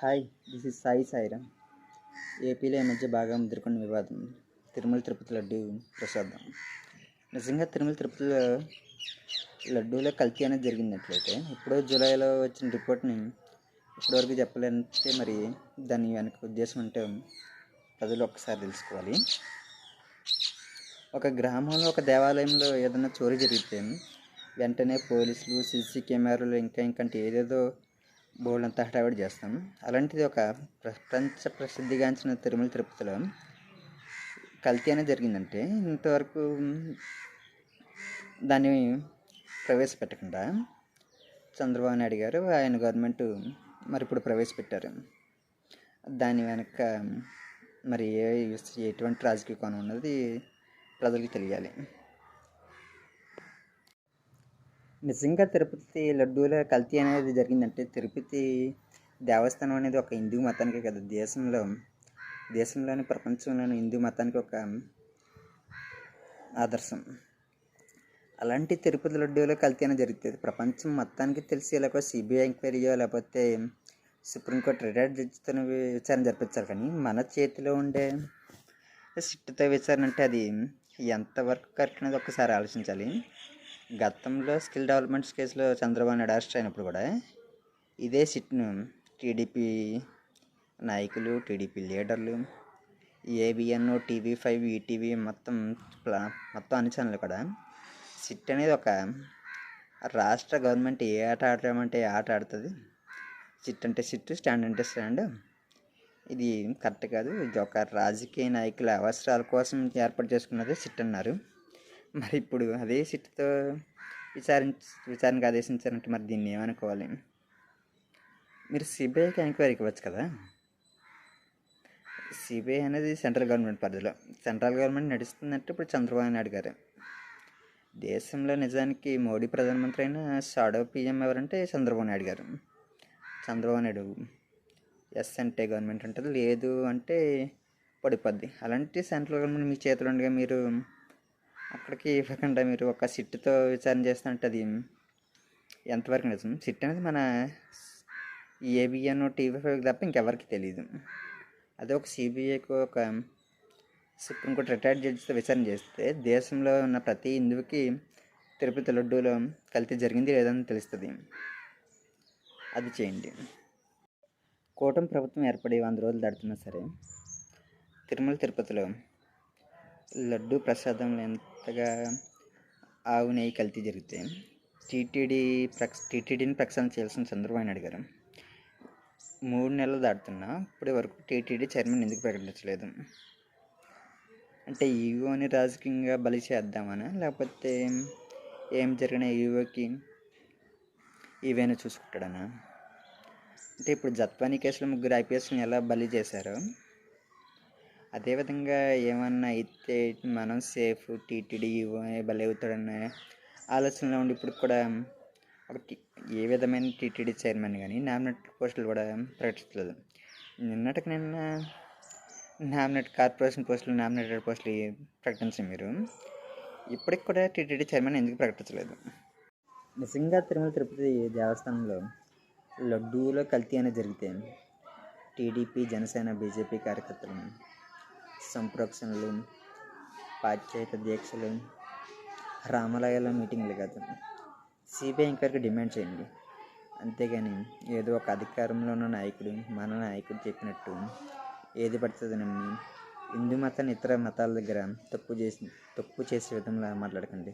Hi, this is Sai Sairam. ఏపీలో ఈ మధ్య బాగా ముదురుకున్న వివాదం తిరుమల తిరుపతి లడ్డు ప్రసాదం. నిజంగా తిరుమల తిరుపతిలో లడ్డూలో కల్తీ అనేది జరిగినట్లయితే ఇప్పుడు జూలైలో వచ్చిన రిపోర్ట్ని ఇప్పటివరకు చెప్పలేదంటే మరి దాని వెనక ఉద్దేశం అంటే ప్రజలు ఒక్కసారి తెలుసుకోవాలి. ఒక గ్రామంలో ఒక దేవాలయంలో ఏదైనా చోరీ జరిగితే వెంటనే పోలీసులు, సీసీ కెమెరాలు ఇంకంటే ఏదేదో బోర్డంతా హడావిడి చేస్తాం. అలాంటిది ఒక ప్రపంచ ప్రసిద్ధిగాంచిన తిరుమల తిరుపతిలో కల్తీ అనేది జరిగిందంటే ఇంతవరకు దాన్ని ప్రవేశపెట్టకుండా చంద్రబాబు నాయుడు గారు ఆయన గవర్నమెంట్ మరి ఇప్పుడు ప్రవేశపెట్టారు. దాని వెనక మరి ఎటువంటి రాజకీయ కోణం ఉన్నది ప్రజలకు తెలియాలి. నిజంగా తిరుపతి లడ్డూల కల్తీ అనేది జరిగిందంటే తిరుపతి దేవస్థానం అనేది ఒక హిందూ మతానికే కదా, దేశంలోని ప్రపంచంలోని హిందూ మతానికి ఒక ఆదర్శం. అలాంటి తిరుపతి లడ్డూలో కల్తీ అనేది జరుగుతుంది ప్రపంచం మొత్తానికి తెలిసి లేకపోతే సిబిఐ ఎంక్వైరీయో లేకపోతే సుప్రీంకోర్టు రిటైర్డ్ జడ్జితో విచారణ జరిపించాలి. కానీ మన చేతిలో ఉండే సిట్టుతో విచారణ అంటే అది ఎంతవరకు కరెక్ట్ అనేది ఒక్కసారి ఆలోచించాలి. గతంలో స్కిల్ డెవలప్మెంట్స్ కేసులో చంద్రబాబు నాయుడు అరెస్ట్ అయినప్పుడు కూడా ఇదే సిట్ను టీడీపీ నాయకులు, టీడీపీ లీడర్లు, ఏబిఎన్, టీవీ5, ఈటీవీ మొత్తం అన్ని ఛానళ్ళు కూడా సిట్ అనేది ఒక రాష్ట్ర గవర్నమెంట్ ఏ ఆట ఆడమంటే ఏ ఆట ఆడుతుంది. సిట్ అంటే సిట్, స్టాండ్ అంటే స్టాండ్. ఇది కరెక్ట్ కాదు. ఇది ఒక రాజకీయ నాయకుల అవసరాల కోసం ఏర్పాటు చేసుకున్నదే సిట్ అన్నారు. మరి ఇప్పుడు అదే సిట్తో విచారణకు ఆదేశించారంటే మరి దీన్ని ఏమనుకోవాలి? మీరు సిబిఐకి ఎంక్వైరీకి ఇవ్వచ్చు కదా. సిబిఐ అనేది సెంట్రల్ గవర్నమెంట్ పరిధిలో, సెంట్రల్ గవర్నమెంట్ నడుస్తుందంటే ఇప్పుడు చంద్రబాబు నాయుడు గారు. దేశంలో నిజానికి మోడీ ప్రధానమంత్రి అయిన షాడో పిఎం ఎవరంటే చంద్రబాబు నాయుడు గారు. చంద్రబాబు నాయుడు ఎస్ అంటే గవర్నమెంట్ ఉంటుంది, లేదు అంటే పడిపోద్ది. అలాంటి సెంట్రల్ గవర్నమెంట్ మీ చేతిలో ఉండగా మీరు అక్కడికి ఇవ్వకుండా మీరు ఒక సిట్తో విచారణ చేస్తుంటే అది ఎంతవరకు నిజం? సిట్ అనేది మన ఏబిఎన్, టీవీ5 తప్ప ఇంకెవరికి తెలియదు. అదే ఒక సిబిఐకి, ఒక సుప్రీంకోర్టు రిటైర్డ్ జడ్జితో విచారణ చేస్తే దేశంలో ఉన్న ప్రతి హిందువుకి తిరుపతి లడ్డూలో కల్తీ జరిగింది లేదని తెలుస్తుంది. అది చేయండి. కూటమి ప్రభుత్వం ఏర్పడి 100 రోజులు దాటుతున్నా సరే తిరుమల తిరుపతిలో లడ్డు ప్రసాదంలో ఎంతగా ఆవు నెయ్యి కల్తీ జరిగితే టీటీడీని ప్రక్షాళన చేయాల్సిన చంద్రబాబు నాయుడు గారు 3 నెలలు దాటుతున్నా ఇప్పటి వరకు టీటీడీ చైర్మన్ ఎందుకు ప్రకటించలేదు? అంటే ఈవోని రాజకీయంగా బలి చేద్దామనా, లేకపోతే ఏం జరిగిన ఈవోకి ఈవోని చూసుకుంటాడనా? అంటే ఇప్పుడు జత్వానీ కేసులో 3 ఐపీఎస్ని ఎలా బలి చేశారో అదేవిధంగా ఏమన్నా అయితే మనం సేఫ్, టీటీడీ బలి అవుతాడన్న ఆలోచనలో ఉండి ఇప్పుడు కూడా ఒకటి ఏ విధమైన టీటీడీ చైర్మన్ కానీ నామినేట్ పోస్టులు కూడా ప్రకటించలేదు. నిన్న కార్పొరేషన్ పోస్టులు, నామినేటెడ్ పోస్టులు ప్రకటించారు మీరు. ఇప్పటికి కూడా టీటీడీ చైర్మన్ ఎందుకు ప్రకటించలేదు? నిజంగా తిరుమల తిరుపతి దేవస్థానంలో లడ్డూలో కల్తీ అనేది జరిగితే టీడీపీ, జనసేన, బీజేపీ కార్యకర్తలు సంప్రోక్షణలు, పాశ్చాత్య దీక్షలు, రామాలయాల మీటింగ్లు కాదు, సిబిఐ ఎంక్వైరీకి డిమాండ్ చేయండి. అంతేగాని ఏదో ఒక అధికారంలో ఉన్న నాయకుడు, మన నాయకుడు చెప్పినట్టు ఏది పడుతుంది నమ్మి హిందూ మతాన్ని ఇతర మతాల దగ్గర తప్పు చేసే విధంగా మాట్లాడకండి.